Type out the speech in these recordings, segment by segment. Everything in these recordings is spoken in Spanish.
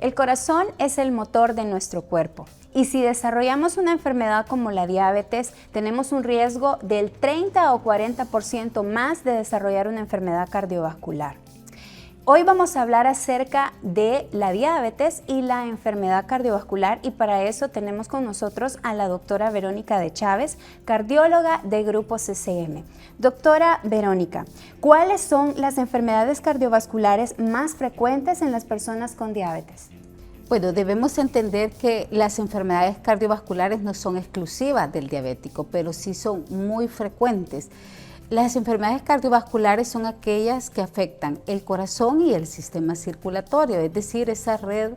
El corazón es el motor de nuestro cuerpo y si desarrollamos una enfermedad como la diabetes, tenemos un riesgo del 30 o 40% más de desarrollar una enfermedad cardiovascular. Hoy vamos a hablar acerca de la diabetes y la enfermedad cardiovascular y para eso tenemos con nosotros a la doctora Verónica de Chávez, cardióloga de Grupo CCM. Doctora Verónica, ¿cuáles son las enfermedades cardiovasculares más frecuentes en las personas con diabetes? Bueno, debemos entender que las enfermedades cardiovasculares no son exclusivas del diabético, pero sí son muy frecuentes. Las enfermedades cardiovasculares son aquellas que afectan el corazón y el sistema circulatorio, es decir, esa red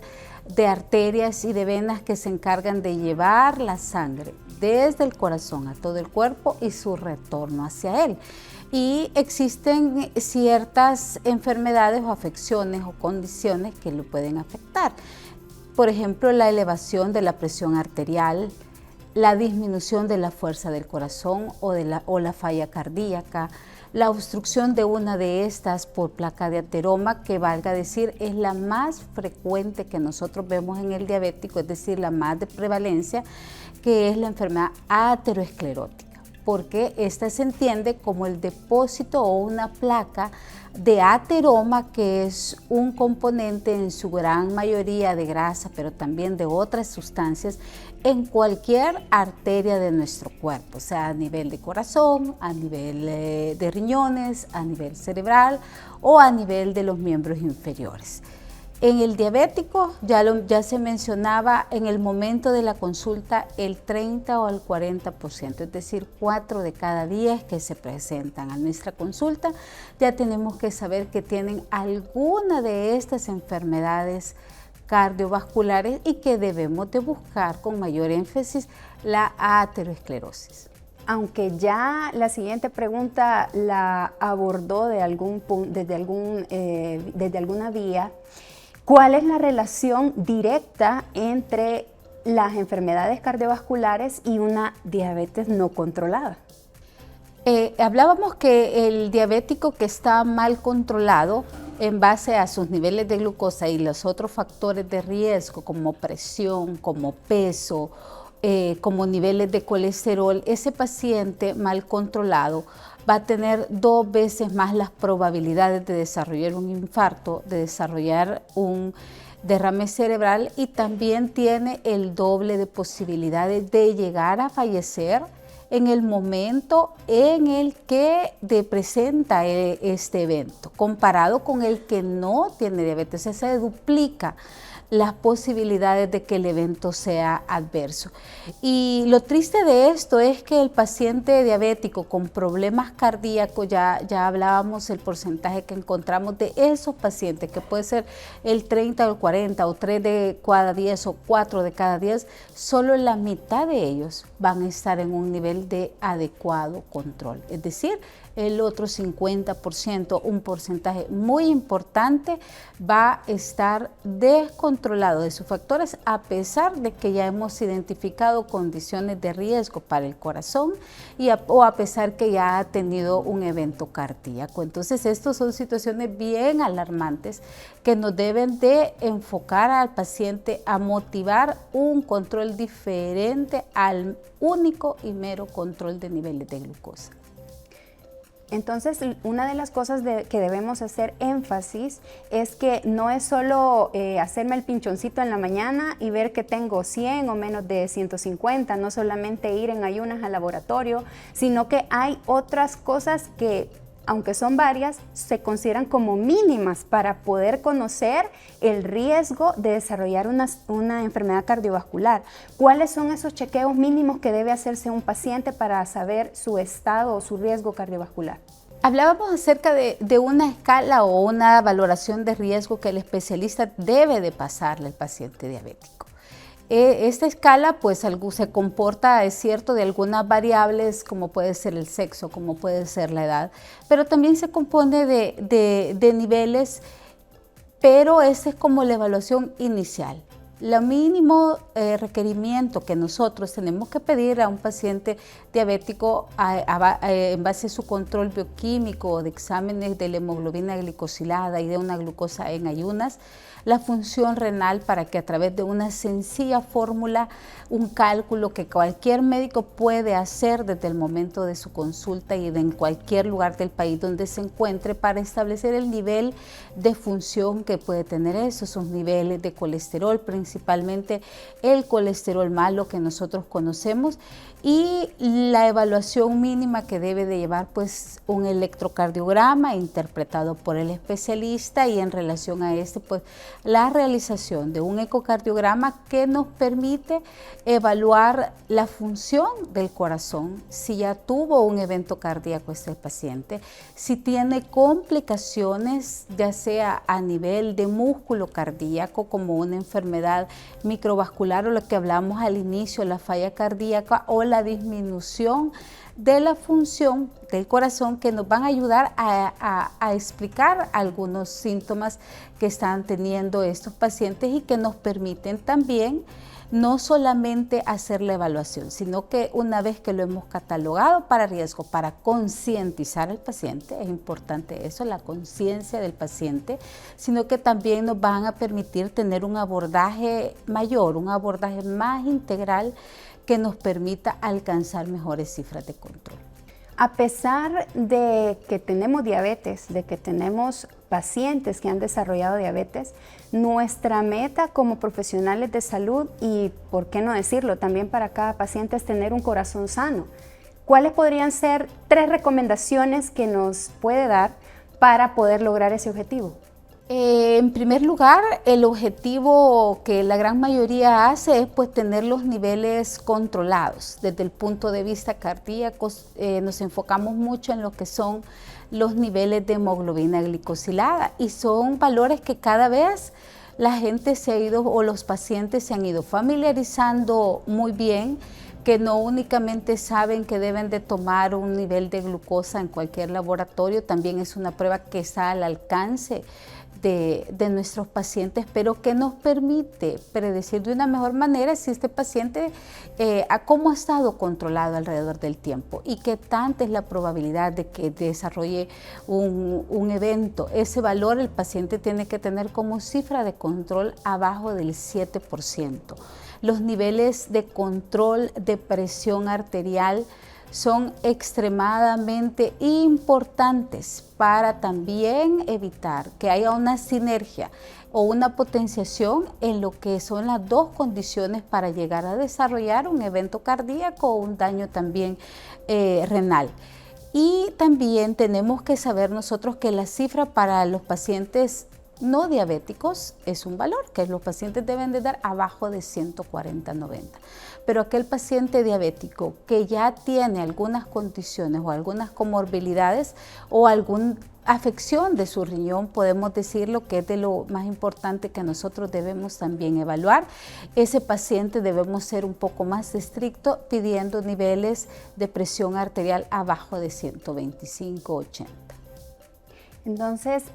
de arterias y de venas que se encargan de llevar la sangre desde el corazón a todo el cuerpo y su retorno hacia él. Y existen ciertas enfermedades o afecciones o condiciones que lo pueden afectar. Por ejemplo, la elevación de la presión arterial, la disminución de la fuerza del corazón o la falla cardíaca, la obstrucción de una de estas por placa de ateroma, que valga decir es la más frecuente que nosotros vemos en el diabético, es decir, la más de prevalencia, que es la enfermedad aterosclerótica, porque esta se entiende como el depósito o una placa de ateroma, que es un componente en su gran mayoría de grasa, pero también de otras sustancias en cualquier arteria de nuestro cuerpo, o sea, a nivel de corazón, a nivel de riñones, a nivel cerebral o a nivel de los miembros inferiores. En el diabético, ya se mencionaba en el momento de la consulta, el 30 o el 40%, es decir, 4 de cada 10 que se presentan a nuestra consulta, ya tenemos que saber que tienen alguna de estas enfermedades cardiovasculares y que debemos de buscar con mayor énfasis la aterosclerosis. Aunque ya la siguiente pregunta la abordó desde alguna vía, ¿cuál es la relación directa entre las enfermedades cardiovasculares y una diabetes no controlada? Hablábamos que el diabético que está mal controlado en base a sus niveles de glucosa y los otros factores de riesgo como presión, como peso, como niveles de colesterol, ese paciente mal controlado va a tener 2 veces más las probabilidades de desarrollar un infarto, de desarrollar un derrame cerebral y también tiene el doble de posibilidades de llegar a fallecer en el momento en el que presenta este evento, comparado con el que no tiene diabetes. Se duplica las posibilidades de que el evento sea adverso. Y lo triste de esto es que el paciente diabético con problemas cardíacos, ya hablábamos el porcentaje que encontramos de esos pacientes, que puede ser el 30 o el 40 o 3 de cada 10 o 4 de cada 10, solo la mitad de ellos van a estar en un nivel de adecuado control. Es decir, el otro 50%, un porcentaje muy importante, va a estar descontrolado de sus factores a pesar de que ya hemos identificado condiciones de riesgo para el corazón o a pesar que ya ha tenido un evento cardíaco. Entonces, estas son situaciones bien alarmantes que nos deben de enfocar al paciente a motivar un control diferente al único y mero control de niveles de glucosa. Entonces, una de las cosas que debemos hacer énfasis es que no es solo hacerme el pinchoncito en la mañana y ver que tengo 100 o menos de 150, no solamente ir en ayunas al laboratorio, sino que hay otras cosas que, aunque son varias, se consideran como mínimas para poder conocer el riesgo de desarrollar una enfermedad cardiovascular. ¿Cuáles son esos chequeos mínimos que debe hacerse un paciente para saber su estado o su riesgo cardiovascular? Hablábamos acerca de una escala o una valoración de riesgo que el especialista debe de pasarle al paciente diabético. Esta escala pues se comporta, es cierto, de algunas variables como puede ser el sexo, como puede ser la edad, pero también se compone de niveles, pero esa es como la evaluación inicial. Lo mínimo requerimiento que nosotros tenemos que pedir a un paciente diabético en base a su control bioquímico de exámenes de la hemoglobina glicosilada y de una glucosa en ayunas, la función renal para que a través de una sencilla fórmula, un cálculo que cualquier médico puede hacer desde el momento de su consulta y en cualquier lugar del país donde se encuentre para establecer el nivel de función que puede tener esos niveles de colesterol, principalmente el colesterol malo que nosotros conocemos, y la evaluación mínima que debe de llevar pues un electrocardiograma interpretado por el especialista, y en relación a este pues la realización de un ecocardiograma que nos permite evaluar la función del corazón, si ya tuvo un evento cardíaco este paciente, si tiene complicaciones ya sea a nivel de músculo cardíaco como una enfermedad microvascular o lo que hablamos al inicio, la falla cardíaca o la disminución de la función del corazón, que nos van a ayudar a explicar algunos síntomas que están teniendo estos pacientes y que nos permiten también no solamente hacer la evaluación, sino que una vez que lo hemos catalogado para riesgo, para concientizar al paciente, es importante eso, la conciencia del paciente, sino que también nos van a permitir tener un abordaje mayor, un abordaje más integral que nos permita alcanzar mejores cifras de control. A pesar de que tenemos diabetes, de que tenemos pacientes que han desarrollado diabetes, nuestra meta como profesionales de salud, y por qué no decirlo, también para cada paciente, es tener un corazón sano. ¿Cuáles podrían ser 3 recomendaciones que nos puede dar para poder lograr ese objetivo? En primer lugar, el objetivo que la gran mayoría hace es pues tener los niveles controlados. Desde el punto de vista cardíaco, nos enfocamos mucho en lo que son los niveles de hemoglobina glicosilada, y son valores que cada vez la gente se ha ido, o los pacientes se han ido familiarizando muy bien, que no únicamente saben que deben de tomar un nivel de glucosa en cualquier laboratorio, también es una prueba que está al alcance de nuestros pacientes, pero que nos permite predecir de una mejor manera si este paciente cómo ha estado controlado alrededor del tiempo y qué tanta es la probabilidad de que desarrolle un evento. Ese valor el paciente tiene que tener como cifra de control abajo del 7%. Los niveles de control de presión arterial son extremadamente importantes para también evitar que haya una sinergia o una potenciación en lo que son las dos condiciones para llegar a desarrollar un evento cardíaco o un daño también renal. Y también tenemos que saber nosotros que la cifra para los pacientes no diabéticos es un valor que los pacientes deben de dar abajo de 140/90. Pero aquel paciente diabético que ya tiene algunas condiciones o algunas comorbilidades o alguna afección de su riñón, podemos decirlo que es de lo más importante que nosotros debemos también evaluar. Ese paciente debemos ser un poco más estricto pidiendo niveles de presión arterial abajo de 125/80. Entonces,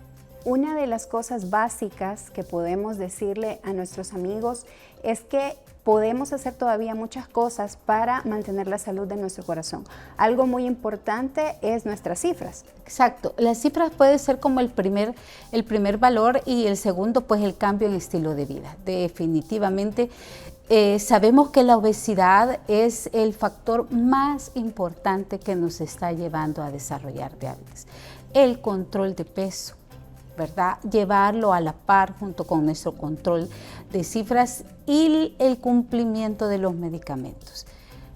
una de las cosas básicas que podemos decirle a nuestros amigos es que podemos hacer todavía muchas cosas para mantener la salud de nuestro corazón. Algo muy importante es nuestras cifras. Exacto, las cifras pueden ser como el primer valor, y el segundo pues el cambio en estilo de vida. Definitivamente sabemos que la obesidad es el factor más importante que nos está llevando a desarrollar diabetes. El control de peso, ¿verdad? Llevarlo a la par junto con nuestro control de cifras y el cumplimiento de los medicamentos.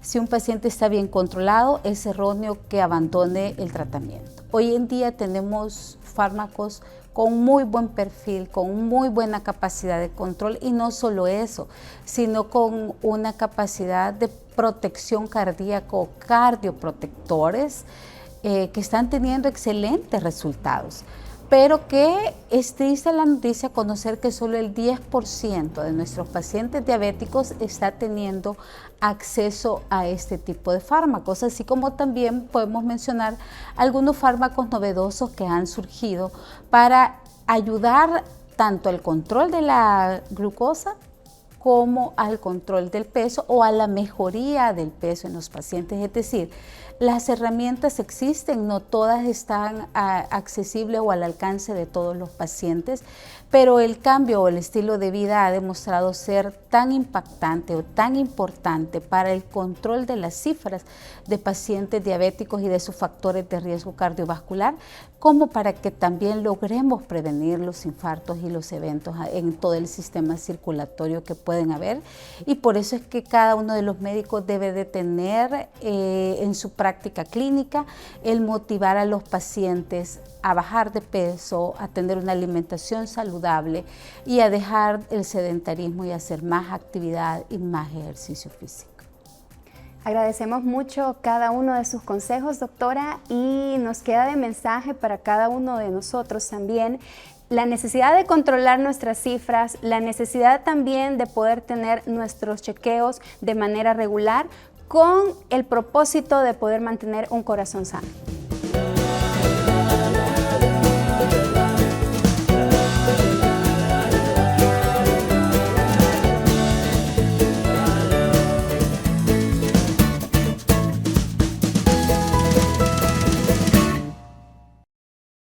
Si un paciente está bien controlado, es erróneo que abandone el tratamiento. Hoy en día tenemos fármacos con muy buen perfil, con muy buena capacidad de control, y no solo eso, sino con una capacidad de protección cardíaca, cardioprotectores, que están teniendo excelentes resultados. Pero que es triste la noticia conocer que solo el 10% de nuestros pacientes diabéticos está teniendo acceso a este tipo de fármacos, así como también podemos mencionar algunos fármacos novedosos que han surgido para ayudar tanto al control de la glucosa como al control del peso o a la mejoría del peso en los pacientes. Es decir, Las herramientas existen, no todas están accesibles o al alcance de todos los pacientes, pero el cambio o el estilo de vida ha demostrado ser tan impactante o tan importante para el control de las cifras de pacientes diabéticos y de sus factores de riesgo cardiovascular, como para que también logremos prevenir los infartos y los eventos en todo el sistema circulatorio que pueden haber. Y por eso es que cada uno de los médicos debe de tener en su práctica clínica el motivar a los pacientes a bajar de peso, a tener una alimentación saludable y a dejar el sedentarismo y hacer más actividad y más ejercicio físico. Agradecemos mucho cada uno de sus consejos, doctora, y nos queda de mensaje para cada uno de nosotros también la necesidad de controlar nuestras cifras, la necesidad también de poder tener nuestros chequeos de manera regular con el propósito de poder mantener un corazón sano.